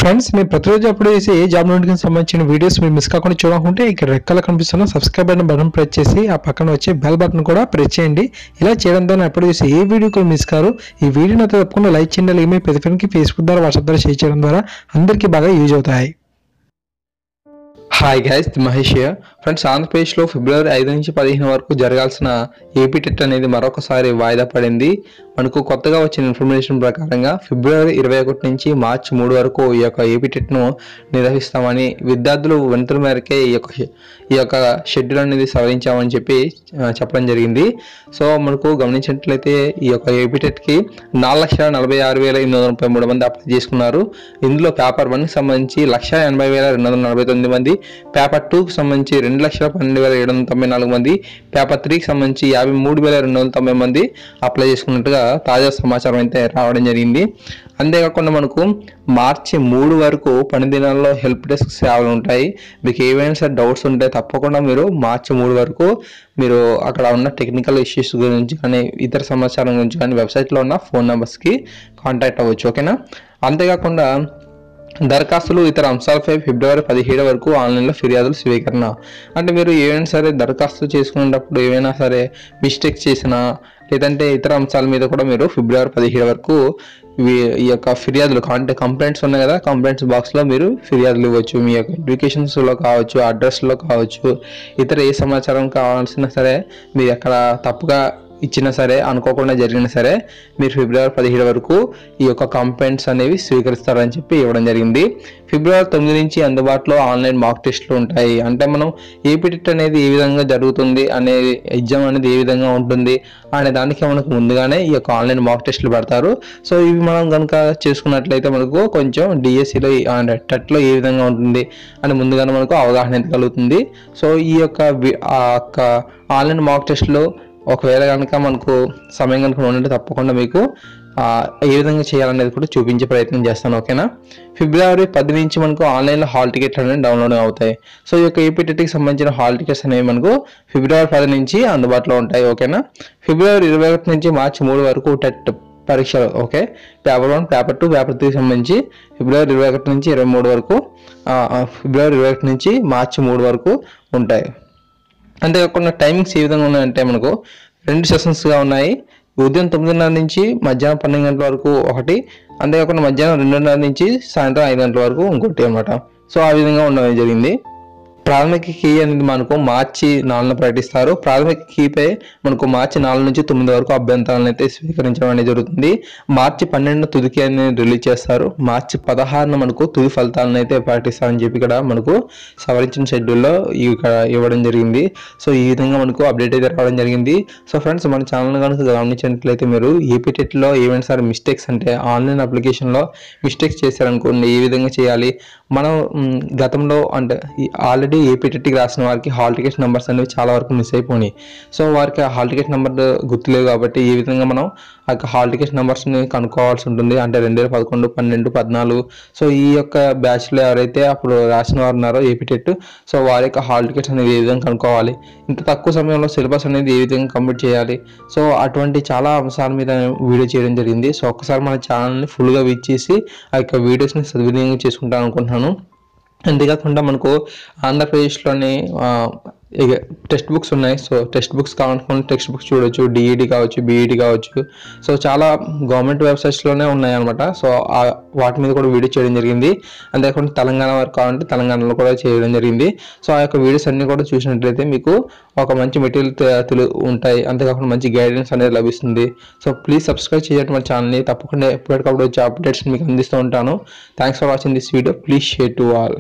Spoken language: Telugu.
ఫ్రెండ్స్ మీరు ప్రతిరోజు అప్లోడ్ చేసే ఏ జాబ్ నోటిఫికేషన్ సంబంధించిన వీడియోస్ మీరు మిస్ కాకుండా చూడాలనుకుంటే ఇక్కడ రెడ్ కలర్ కనిపిస్తున్న సబ్స్క్రైబ్ బటన్ ప్రెస్ చేసి ఆ పక్కన వచ్చే బెల్ బటన్ కూడా ప్రెస్ చేయండి. ఇలా చేయడం ద్వారా అప్లోడ్ చేసే ఏ వీడియో కూడా మిస్ కారు. ఈ వీడియోని అయితే తప్పకుండా లైక్ చేయండి. అలాగే మీ ప్రతి ఫ్రెండ్కి ఫేస్బుక్ ద్వారా వాట్సాప్ ద్వారా షేర్ చేయడం ద్వారా అందరికీ బాగా యూజ్ అవుతాయి. Hi guys, Mahesh friends. ఆంధ్రప్రదేశ్లో ఫిబ్రవరి 5 నుంచి 15 వరకు జరగాల్సిన ఏపీ టెట్ అనేది మరొకసారి వాయిదా పడింది. మనకు కొత్తగా వచ్చిన ఇన్ఫర్మేషన్ ప్రకారంగా ఫిబ్రవరి 21 నుంచి మార్చి 3 వరకు ఈ యొక్క ఏపీ టెట్ను నిర్వహిస్తామని విద్యార్థులు వినతుల మేరకే ఈ యొక్క షెడ్యూల్ అనేది సవరించామని చెప్పడం జరిగింది. సో మనకు గమనించినట్లయితే ఈ యొక్క ఏపీ టెట్కి 4,46,833 మంది అప్లై చేసుకున్నారు. ఇందులో పేపర్ 1కి సంబంధించి 1,80,249 మంది, పేపర్ 2కి సంబంధించి 2,12,794 మంది, పేపర్ 3కి సంబంధించి 53,290 మంది అప్లై చేసుకున్నట్టుగా తాజా సమాచారం అయితే రావడం జరిగింది. అంతేకాకుండా మనకు మార్చి 3 వరకు 12 దినాల్లో హెల్ప్ డెస్క్ సేవలు ఉంటాయి. మీకు ఏవైనా సరే డౌట్స్ ఉంటే తప్పకుండా మీరు మార్చి 3 వరకు మీరు అక్కడ ఉన్న టెక్నికల్ ఇష్యూస్ గురించి కానీ ఇతర సమాచారం గురించి కానీ వెబ్సైట్లో ఉన్న ఫోన్ నెంబర్స్కి కాంటాక్ట్ అవ్వచ్చు. ఓకేనా? అంతేకాకుండా దరఖాస్తులు ఇతర అంశాలపై ఫిబ్రవరి 17 వరకు ఆన్లైన్లో ఫిర్యాదుల స్వీకరణ. అంటే మీరు ఏమైనా సరే దరఖాస్తు చేసుకునేటప్పుడు ఏమైనా సరే మిస్టేక్స్ చేసినా లేదంటే ఇతర అంశాల మీద కూడా మీరు ఫిబ్రవరి 17 వరకు ఈ యొక్క ఫిర్యాదులు కంప్లైంట్స్ ఉన్నాయి కదా, కంప్లైంట్స్ బాక్స్లో మీరు ఫిర్యాదులు ఇవ్వచ్చు. మీ యొక్క ఎడ్యుకేషన్స్లో కావచ్చు, అడ్రస్లో కావచ్చు, ఇతర ఏ సమాచారం కావాల్సినా సరే మీరు ఎక్కడ తప్పుగా ఇచ్చినా సరే, అనుకోకుండా జరిగినా సరే మీరు ఫిబ్రవరి 17 వరకు ఈ యొక్క కంప్లైంట్స్ అనేవి స్వీకరిస్తారని ఇవ్వడం జరిగింది. ఫిబ్రవరి 9 నుంచి అందుబాటులో ఆన్లైన్ మాక్ టెస్టులు ఉంటాయి. అంటే మనం ఏపీ టెట్ అనేది ఏ విధంగా జరుగుతుంది అనేది, ఎగ్జామ్ అనేది ఏ విధంగా ఉంటుంది అనే దానికి మనకు ముందుగానే ఈ యొక్క ఆన్లైన్ మాక్ టెస్టులు పెడతారు. సో ఇవి మనం కనుక చేసుకున్నట్లయితే మనకు కొంచెం డిఎస్సిలో టెట్లో ఏ విధంగా ఉంటుంది అని ముందుగానే మనకు అవగాహన కలుగుతుంది. సో ఈ యొక్క ఆన్లైన్ మాక్ టెస్టులో ఒకవేళ కనుక మనకు సమయం కనుక ఉంటే తప్పకుండా మీకు ఏ విధంగా చేయాలనేది కూడా చూపించే ప్రయత్నం చేస్తాను. ఓకేనా? ఫిబ్రవరి 10 నుంచి మనకు ఆన్లైన్లో హాల్ టికెట్లు అనేవి డౌన్లోడ్ అవుతాయి. సో ఈ యొక్క ఏపీ టెట్కి సంబంధించిన హాల్ టికెట్స్ అనేవి మనకు ఫిబ్రవరి 10 నుంచి అందుబాటులో ఉంటాయి. ఓకేనా? ఫిబ్రవరి 21 నుంచి మార్చి 3 వరకు టెట్ పరీక్షలు. ఓకే, పేపర్ 1, పేపర్ 2, పేపర్ 3 సంబంధించి ఫిబ్రవరి 21 నుంచి 23 వరకు, ఫిబ్రవరి 21 నుంచి మార్చి 3 వరకు ఉంటాయి. అంతేకాకుండా టైమింగ్స్ ఏ విధంగా ఉన్నాయంటే మనకు 2 సెషన్స్గా ఉన్నాయి. ఉదయం 9:30 నుంచి మధ్యాహ్నం 12 గంటల వరకు ఒకటి, అంతేకాకుండా మధ్యాహ్నం 2:30 నుంచి సాయంత్రం 5 గంటల వరకు ఇంకోటి అన్నమాట. సో ఆ విధంగా ఉండడం జరిగింది. ప్రాథమిక కీ అనేది మనకు మార్చి 4న ప్రకటిస్తారు. ప్రాథమిక కీపై మనకు మార్చి 4 నుంచి 9 వరకు అభ్యంతరాలను అయితే స్వీకరించడం అనేది జరుగుతుంది. మార్చి 12న తుది కీ అనేది రిలీజ్ చేస్తారు. మార్చి 16న మనకు తుది ఫలితాలను అయితే ప్రకటిస్తారని ఇక్కడ మనకు సవరించిన షెడ్యూల్లో ఇక్కడ ఇవ్వడం జరిగింది. సో ఈ విధంగా మనకు అప్డేట్ అయితే రావడం జరిగింది. సో ఫ్రెండ్స్, మన ఛానల్ కనుక గమనించినట్లయితే మీరు ఏపీ టెట్లో ఏమైనా సరే మిస్టేక్స్ అంటే ఆన్లైన్ అప్లికేషన్లో మిస్టేక్స్ చేశారనుకోండి, ఏ విధంగా చేయాలి, మనం గతంలో అంటే ఆల్రెడీ ఏపీ టెట్కి రాసిన వారికి హాల్ టికెట్ నెంబర్స్ అనేవి చాలా వరకు మిస్ అయిపోయినాయి. సో వారికి ఆ హాల్ టికెట్ నెంబర్ గుర్తులేవు కాబట్టి ఈ విధంగా మనం ఆ యొక్క హాల్ టికెట్ నెంబర్స్ని కనుక్కోవాల్సి ఉంటుంది. అంటే 2011, 12, 14 సో ఈ యొక్క బ్యాచ్లో ఎవరైతే అప్పుడు రాసిన వారు ఉన్నారో ఏపీ టెట్, సో వారి యొక్క హాల్ టికెట్స్ అనేది ఏ విధంగా కనుక్కోవాలి, ఇంత తక్కువ సమయంలో సిలబస్ అనేది ఏ విధంగా కంప్లీట్ చేయాలి, సో అటువంటి చాలా అంశాల మీద వీడియో చేయడం జరిగింది. సో ఒక్కసారి మన ఛానల్ని ఫుల్గా విజిట్ చేసి ఆ యొక్క వీడియోస్ని సద్వినియోగం చేసుకుంటాను అనుకుంటున్నాను. అంతేకాకుండా మనకు ఆంధ్రప్రదేశ్లోని టెక్స్ట్ బుక్స్ ఉన్నాయి. సో టెక్స్ట్ బుక్స్ కావాలనుకుంటే టెక్స్ట్ బుక్స్ చూడొచ్చు, డిఈడి కావచ్చు, బీఈడి కావచ్చు. సో చాలా గవర్నమెంట్ వెబ్సైట్స్లోనే ఉన్నాయి అనమాట. సో వాటి మీద కూడా వీడియో చేయడం జరిగింది. అంతేకాకుండా తెలంగాణ వరకు కావాలంటే తెలంగాణలో కూడా చేయడం జరిగింది. సో ఆ యొక్క వీడియోస్ అన్ని కూడా చూసినట్లయితే మీకు ఒక మంచి మెటీరియల్ ఉంటాయి. అంతేకాకుండా మంచి గైడెన్స్ అనేది లభిస్తుంది. సో ప్లీజ్ సబ్స్క్రైబ్ చేయండి మన ఛానల్ని. తప్పకుండా ఎప్పటికప్పుడు వచ్చే అప్డేట్స్ మీకు అందిస్తూ ఉంటాను. Thanks for watching this video. Please share to all.